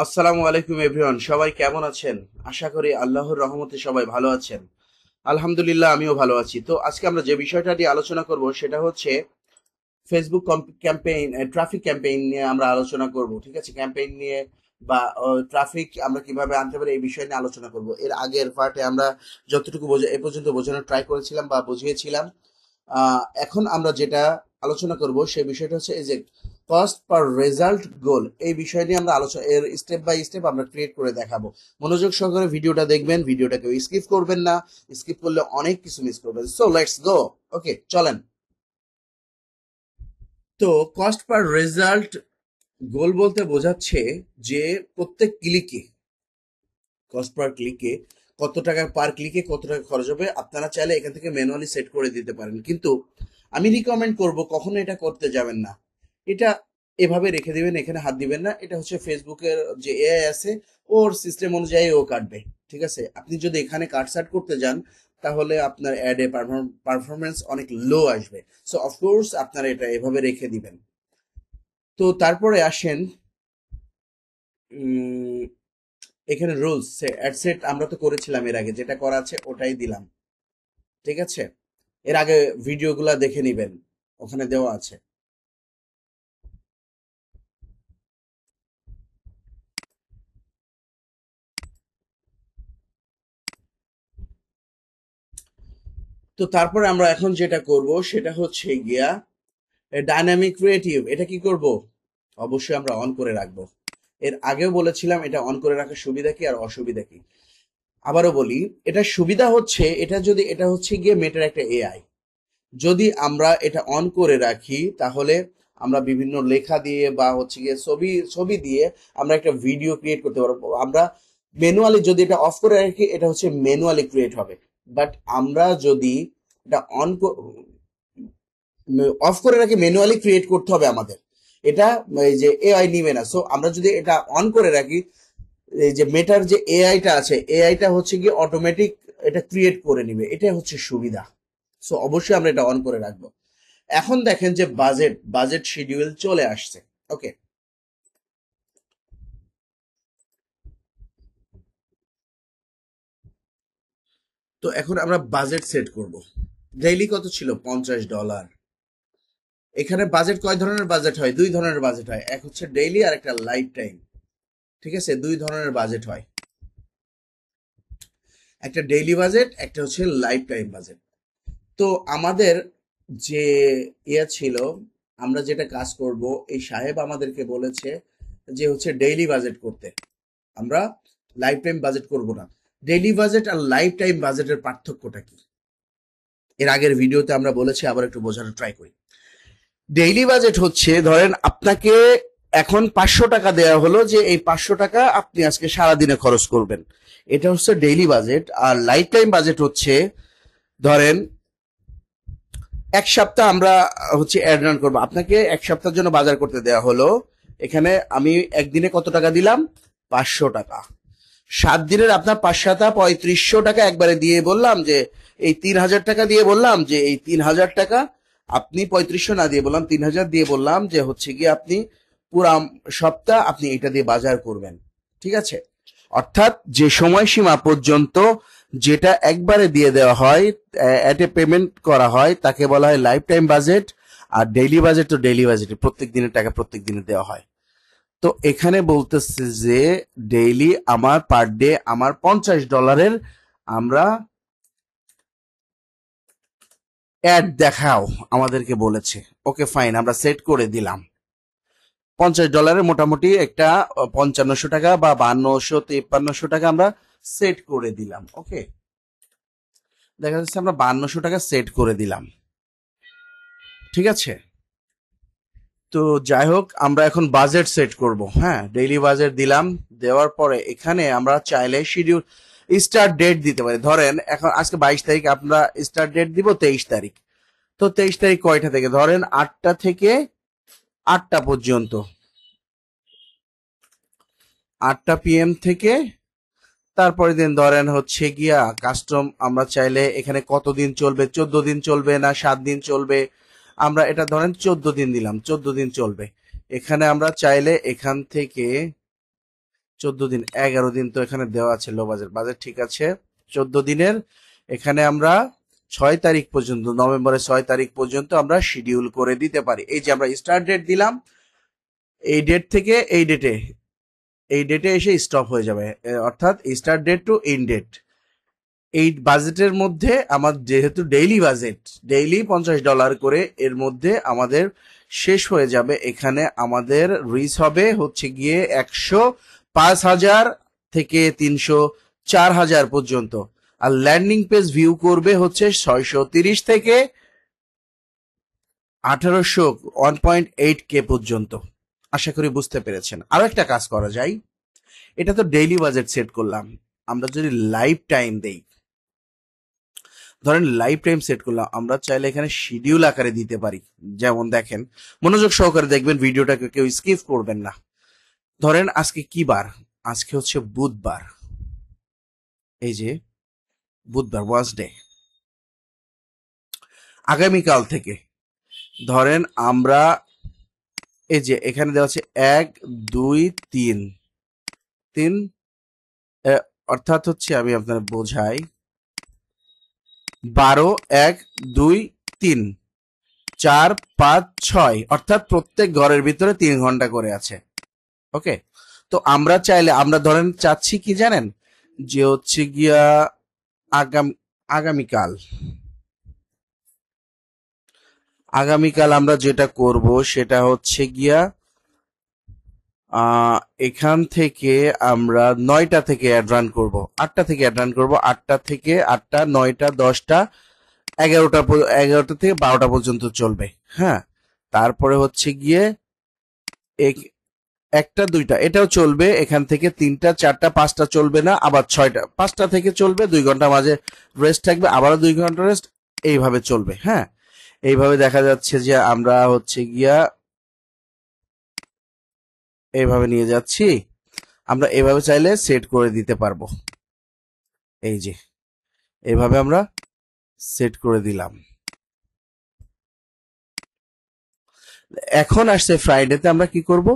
আসসালামু আলাইকুম এভরিওয়ান, সবাই কেমন আছেন? আশা করি আল্লাহর রহমতে সবাই ভালো আছেন। আলহামদুলিল্লাহ, আমিও ভালো আছি। তো আজকে আমরা যে বিষয়টা নিয়ে আলোচনা করব সেটা হচ্ছে ফেসবুক ক্যাম্পেইন, ট্রাফিক ক্যাম্পেইন নিয়ে আমরা আলোচনা করব। ঠিক আছে, ক্যাম্পেইন নিয়ে বা ট্রাফিক আমরা কিভাবে আনতে পারি এই বিষয় নিয়ে আলোচনা করব। এর আগের পার্টে আমরা যতটুকু এ পর্যন্ত বোঝানোর ট্রাই করেছিলাম বা বুঝিয়েছিলাম। এখন আমরা যেটা আলোচনা করব সেই বিষয়টা হচ্ছে এই যে কস্ট পার রেজাল্ট গোল, এই বিষয় নিয়ে আমরা আলোচনা এর স্টেপ বাই স্টেপ আমরা ক্রিয়েট করে দেখাবো। মনোযোগ সহকারে ভিডিওটা দেখবেন, ভিডিওটাকে স্কিপ করবেন না। স্কিপ করলে অনেক কিছু মিস করবেন। So let's go. ওকে, চলেন। তো কস্ট পার রেজাল্ট গোল বলতে বোঝাচ্ছে যে প্রত্যেক ক্লিকে, কস্ট পার ক্লিকে কত টাকা, পার ক্লিকে কত টাকা খরচ হবে, আপনারা চাইলে এখান থেকে ম্যানুয়ালি সেট করে দিতে পারেন। কিন্তু আমি রিকমেন্ড করব কখনো এটা করতে যাবেন না। এটা এভাবে রেখে দিবেন, এখানে হাত দিবেন না। এটা হচ্ছে ফেসবুকের যে এআই আছে, ওর সিস্টেম অনুযায়ী ও কাটবে। ঠিক আছে, আপনি যদি এখানে কাটসাট করতে যান তাহলে আপনার অ্যাডে পারফরমেন্স অনেক লো আসবে। সো অফকোর্স আপনারা এটা এভাবে রেখে দিবেন। তো তারপরে আসেন, উম, এখানে রুলস অ্যাড সেট আমরা তো করেছিলাম এর আগে, যেটা করা আছে ওটাই দিলাম। ঠিক আছে, এর আগে ভিডিওগুলা দেখে নিবেন, ওখানে দেওয়া আছে। তো তারপরে আমরা এখন যেটা করব সেটা হচ্ছে গিয়া ডাইনামিক ক্রিয়েটিভ। এটা কি করব? অবশ্যই আমরা অন করে রাখবো। এর আগেও বলেছিলাম এটা অন করে রাখার সুবিধা কি আর অসুবিধা কি। আবারও বলি, এটা সুবিধা হচ্ছে, এটা হচ্ছে গিয়ে মেটার একটা এআই। যদি আমরা এটা অন করে রাখি তাহলে আমরা বিভিন্ন লেখা দিয়ে বা হচ্ছে গিয়ে ছবি ছবি দিয়ে আমরা একটা ভিডিও ক্রিয়েট করতে পারবো। আমরা ম্যানুয়ালি যদি এটা অফ করে রাখি, এটা হচ্ছে ম্যানুয়ালি ক্রিয়েট হবে। বাট আমরা যদি এটা অফ করে রাখি, ম্যানুয়ালি ক্রিয়েট করতে হবে আমাদের। এটা এই যে এআই নিবে না। সো আমরা যদি এটা অন করে রাখি, এই যে মেটার যে এআইটা আছে, এআইটা হচ্ছে কি অটোমেটিক এটা ক্রিয়েট করে নিবে। এটা হচ্ছে সুবিধা। সো অবশ্যই আমরা এটা অন করে রাখবো। এখন দেখেন যে বাজেট শিডিউল চলে আসছে। ওকে, তো এখন আমরা বাজেট সেট করব। ডেইলি কত ছিল? $50। এখানে বাজেট কয় ধরনের বাজেট হয়? দুই ধরনের বাজেট হয়, এক হচ্ছে ডেইলি আর একটা লাইফ টাইম। ঠিক আছে, দুই ধরনের বাজেট হয়, একটা ডেইলি বাজেট, একটা হচ্ছে লাইফ টাইম বাজেট। তো আমাদের যে ছিল, আমরা যেটা কাজ করব, এই সাহেব আমাদেরকে বলেছে যে হচ্ছে ডেইলি বাজেট করতে। আমরা লাইফ টাইম বাজেট করব না। ডেইলি বাজেট আর লাইফ টাইম বাজেটের পার্থক্যটা কি? এর আগের ভিডিওতে আমরা বলেছি, আবার একটু বোঝানোর ট্রাই করি। ডেইলি বাজেট হচ্ছে, ধরেন আপনাকে এখন 500 টাকা দেওয়া হলো যে এই 500 টাকা আপনি আজকে সারাদিনে খরচ করবেন। এটা হচ্ছে ডেইলি বাজেট। আর লাইফ টাইম বাজেট হচ্ছে, ধরেন এক সপ্তাহ আমরা হচ্ছে অ্যাড রান করবো, আপনাকে এক সপ্তাহের জন্য বাজার করতে দেওয়া হলো। এখানে আমি একদিনে কত টাকা দিলাম? 500 টাকা। 7 দিনের আপনার 5 7 3500 টাকা একবারে দিয়ে বললাম যে এই 3000 টাকা দিয়ে বললাম যে এই 3000 টাকা আপনি 3500 না দিয়ে বললাম 3000 দিয়ে বললাম যে হচ্ছে গিয়ে আপনি পুরা সপ্তাহ আপনি এটা দিয়ে বাজার করবেন। ঠিক আছে, অর্থাৎ যে সময়সীমা পর্যন্ত যেটা একবারে দিয়ে দেওয়া হয়, এট এ পেমেন্ট করা হয়, তাকে বলা হয় লাইফ টাইম বাজেট। আর ডেইলি বাজেট তো ডেইলি বাজেট, প্রত্যেক দিনের টাকা প্রত্যেক দিনে দেওয়া হয়। তো এখানে বলতেছে যে ডেইলি আমার পার ডে আমার $50 আমরা অ্যাড দেখাও আমাদেরকে বলেছে। ওকে ফাইন, আমরা সেট করে দিলাম। $50 মোটামুটি একটা 5500 টাকা বা 5200 5300 টাকা আমরা সেট করে দিলাম। ওকে, দেখা যাচ্ছে আমরা 5200 টাকা সেট করে দিলাম। ঠিক আছে, তো যাই হোক, আমরা এখন বাজেট সেট করব। হ্যাঁ, ডেইলি বাজেট দিলাম। দেওয়ার পরে এখানে আমরা চাইলে শিডিউল স্টার্ট ডেট দিতে পারি। ধরেন এখন আজকে 22 তারিখ, আমরা স্টার্ট ডেট দিব 23 তারিখ। তো 23 তারিখ কয়টা থেকে? ধরেন 8টা থেকে 8টা পর্যন্ত, 8টা PM থেকে তারপরে দিন ধরেন হচ্ছে গিয়া কাস্টম। আমরা চাইলে এখানে কতদিন চলবে, 14 দিন চলবে না 7 দিন চলবে, আমরা এটা ধরেন 14 দিন দিলাম, 14 দিন চলবে। এখানে আমরা চাইলে এখান থেকে 14 দিন, 11 দিন তো এখানে দেওয়া আছে লো বাজেট। বাজেট ঠিক আছে, 14 দিনের। এখানে আমরা 6 তারিখ পর্যন্ত, নভেম্বরের 6 তারিখ পর্যন্ত আমরা শিডিউল করে দিতে পারি। এই যে আমরা স্টার্ট ডেট দিলাম, এই ডেট থেকে এই ডেটে এসে স্টপ হয়ে যাবে, অর্থাৎ start date to end date. এই বাজেটের মধ্যে আমার যেহেতু ডেইলি বাজেট, ডেইলি $50 করে, এর মধ্যে আমাদের শেষ হয়ে যাবে। এখানে আমাদের রিচ হবে হচ্ছে গিয়ে 105,000 থেকে 304,000 পর্যন্ত। আর ল্যান্ডিং পেজ ভিউ করবে হচ্ছে 630 থেকে 1800, 1.8K পর্যন্ত। আশা করি বুঝতে পেরেছেন। আরো একটা কাজ করা যায়, এটা তো ডেইলি বাজেট সেট করলাম, আমরা যদি লাইফ টাইম দেই, ধরেন লাইফ টাইম সেট করলাম, আমরা চাইলে এখানে শিডিউল আকারে দিতে পারি। যেমন দেখেন, মনোযোগ সহকারে দেখবেন, ভিডিওটাকে কেউ স্কিপ করবেন না। ধরেন আজকে কি বার? আজকে হচ্ছে বুধবার। এই যে বুধবার, ওয়ান্সডে। আগামীকাল থেকে ধরেন আমরা, এই যে এখানে দেওয়া আছে 1 2 3 3, অর্থাৎ হচ্ছে আমি আপনার বোঝাই, 12 1 2 3 4 5 6, অর্থাৎ প্রত্যেক ঘরের ভিতরে 3 ঘন্টা করে আছে। ওকে, তো আমরা চাইলে, আমরা ধরেন চাচ্ছি কি জানেন, যে হচ্ছে গিয়া আগামীকাল আগামীকাল আমরা যেটা করব সেটা হচ্ছে গিয়া এখান থেকে আমরা 9টা থেকে অ্যাড রান করবো, 8টা থেকে অ্যাড রান করবো, 8টা থেকে 8টা 9টা 10টা 11টা থেকে 12টা পর্যন্ত চলবে। হ্যাঁ, তারপরে হচ্ছে গিয়ে একটা 2টা এটাও চলবে, এখান থেকে 3টা 4টা 5টা চলবে না, আবার 6টা 5টা থেকে চলবে, 2 ঘন্টা মাঝে রেস্ট থাকবে, আবারও 2 ঘন্টা রেস্ট, এইভাবে চলবে। হ্যাঁ, এইভাবে দেখা যাচ্ছে যে আমরা হচ্ছে গিয়া এইভাবে নিয়ে যাচ্ছি। আমরা এভাবে চাইলে সেট করে দিতে পারবো। এই যে এইভাবে আমরা সেট করে দিলাম। এখন আসছে ফ্রাইডেতে, আমরা কি করব?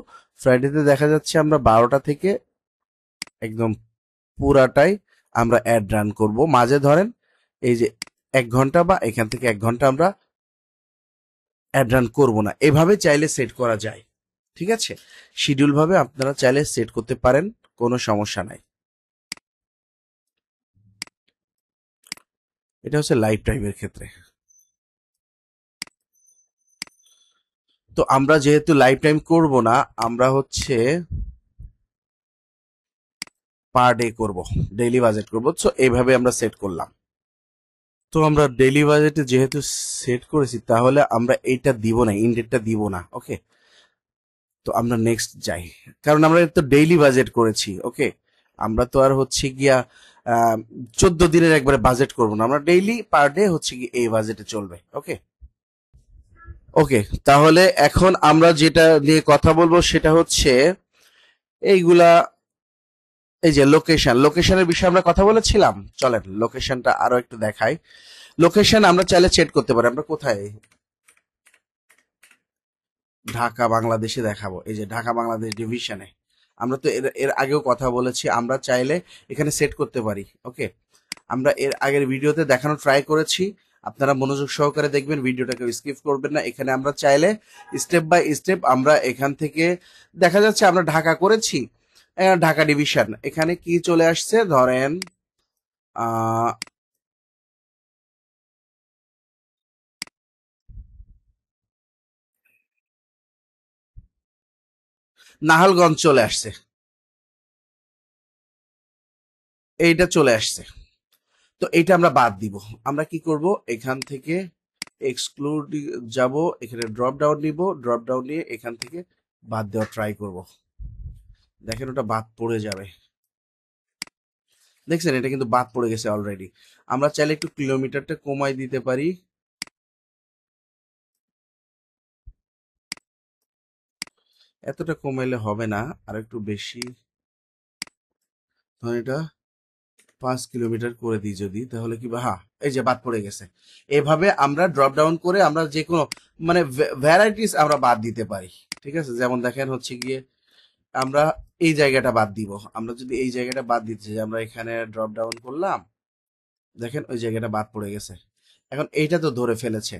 ফ্রাইডেতে দেখা যাচ্ছে আমরা 12টা থেকে একদম পুরাটাই আমরা অ্যাড রান করব। মাঝে ধরেন এই যে 1 ঘন্টা বা এখান থেকে 1 ঘন্টা আমরা অ্যাড রান করবো না। এভাবে চাইলে সেট করা যায়, ঠিক আছে? শিডিউল ভাবে আপনারা চাইলে সেট করতে পারেন, কোনো সমস্যা নাই। এটা হচ্ছে লাইফ টাইমের ক্ষেত্রে। তো আমরা যেহেতু লাইফ টাইম করব না, আমরা হচ্ছে পার ডে করব, ডেইলি বাজেট করব। সো এইভাবে আমরা সেট করলাম। তো আমরা ডেইলি বাজেটে যেহেতু সেট করেছি, তাহলে আমরা এইটা দিব না, ইনডেটটা দিব না। ওকে, তো আমরা নেক্সট যাই, কারণ আমরা তো ডেইলি বাজেট করেছি। ওকে, আমরা তো আর হচ্ছে গিয়া 14 দিনের একবারে বাজেট করব না, আমরা ডেইলি পার ডে হচ্ছে কি এই বাজেটে চলবে। ওকে ওকে, তাহলে এখন আমরা যেটা নিয়ে কথা বলবো সেটা হচ্ছে এইগুলা, এই যে লোকেশনের বিষয়ে আমরা কথা বলেছিলাম। চলেন লোকেশনটা আরো একটু দেখাই। লোকেশন আমরা চাইলে সেট করতে পারি। আমরা কোথায়? ঢাকা বাংলাদেশে দেখাবো। এই যে ঢাকা বাংলাদেশ ডিভিশনে, আমরা তো এর আগেও কথা বলেছি, আমরা চাইলে এখানে সেট করতে পারি। ওকে, আমরা এর আগের ভিডিওতে দেখানো ট্রাই করেছি, আপনারা মনোযোগ সহকারে দেখবেন, ভিডিওটাকে স্কিপ করবেন না। এখানে আমরা চাইলে স্টেপ বাই স্টেপ, আমরা এখান থেকে দেখা যাচ্ছে আমরা ঢাকা করেছি, ঢাকা ডিভিশন, এখানে কি চলে আসছে ধরেন নাহালগঞ্জ চলে আসছে, এইটা চলে আসছে। তো এইটা আমরা বাদ দিব। আমরা কি করব, এখান থেকে এক্সক্লুড যাব, এখানে ড্রপ ডাউন নিব, ড্রপ ডাউন নিয়ে এখান থেকে বাদ দেওয়া ট্রাই করব। দেখেন ওটা বাদ পড়ে যাবে, দেখছেন এটা কিন্তু বাদ পড়ে গেছে অলরেডি। আমরা চাইলে একটু কিলোমিটারটা কমাই দিতে পারি, এতটা কমাইলে হবে না, আর একটু বেশি, ধরেন এটা 5 কিলোমিটার করে দিই যদি, তাহলে কি, হ্যাঁ এই যে বাদ পড়ে গেছে। এভাবে আমরা ড্রপ ডাউন করে আমরা যে কোনো মানে ভ্যারাইটিস আমরা বাদ দিতে পারি। ঠিক আছে, যেমন দেখেন হচ্ছে গিয়ে আমরা এই জায়গাটা বাদ দিব। আমরা যদি এই জায়গাটা বাদ দিতে চাই, আমরা এখানে ড্রপ ডাউন করলাম, দেখেন ওই জায়গাটা বাদ পড়ে গেছে। এখন এইটা তো ধরে ফেলেছে,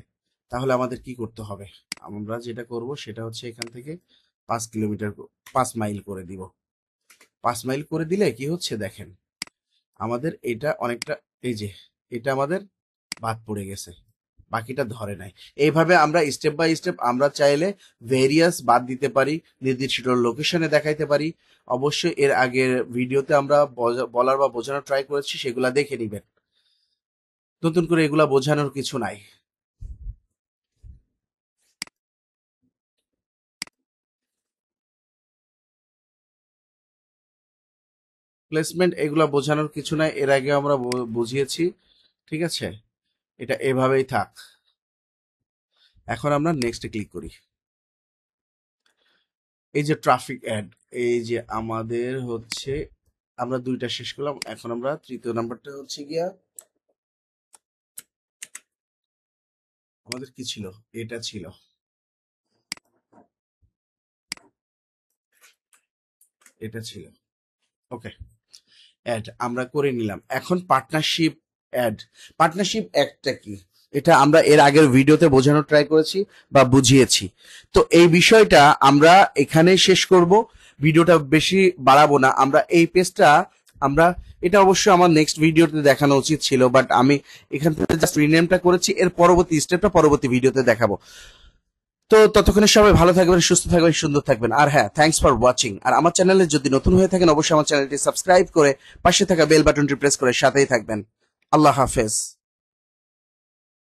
তাহলে আমাদের কি করতে হবে? আমরা যেটা করব সেটা হচ্ছে এখান থেকে 5 কিলোমিটার 5 মাইল করে দিব। 5 মাইল করে দিলে কি হচ্ছে দেখেন, আমাদের এটা অনেকটা, এই যে এটা আমাদের বাদ পড়ে গেছে, বাকিটা ধরে নাই। এইভাবে আমরা স্টেপ বাই স্টেপ আমরা চাইলে ভেরিয়াস বাদ দিতে পারি, নির্দিষ্ট লোকেশনে দেখাইতে পারি। অবশ্যই এর আগের ভিডিওতে আমরা বলার বা বোঝানোর ট্রাই করেছি, সেগুলা দেখে নিবেন। নতুন করে এগুলা বোঝানোর কিছু নাই। প্লেসমেন্ট এগুলা বোঝানোর কিছু নাই, এর আগে আমরা বুঝিয়েছি। ঠিক আছে, এটা এভাবেই থাক। এখন আমরা নেক্সটে ক্লিক করি। এই যে ট্রাফিক অ্যাড, এই যে আমাদের হচ্ছে আমরা 2টা শেষ করলাম, এখন আমরা তৃতীয় নাম্বারটা হচ্ছে গিয়া আমাদের কি ছিল, এটা ছিল, এটা ছিল। ওকে, অ্যাড আমরা করে নিলাম। এখন পার্টনারশিপ অ্যাড। পার্টনারশিপ অ্যাডটা কি, এটা আমরা এর আগের ভিডিওতে বোঝানোর ট্রাই করেছি বা বুঝিয়েছি। তো এই বিষয়টা আমরা এখানে শেষ করব, ভিডিওটা বেশি বাড়াবো না। আমরা এই পেজটা আমরা, এটা অবশ্যই আমার নেক্সট ভিডিওতে দেখানো উচিত ছিল, বাট আমি এখান থেকে জাস্ট রিনেমটা করেছি, এর পরবর্তী স্টেপটা পরবর্তী ভিডিওতে দেখাবো। তো ততক্ষণে সবাই ভালো থাকবেন, সুস্থ থাকবেন, সুন্দর থাকবেন। আর হ্যাঁ, থ্যাঙ্কস ফর ওয়াচিং। আর আমার চ্যানেলে যদি নতুন হয়ে থাকেন, অবশ্যই আমার চ্যানেলটি সাবস্ক্রাইব করে পাশে থাকা বেল বাটনটি প্রেস করে সাথেই থাকবেন। আল্লাহ হাফেজ।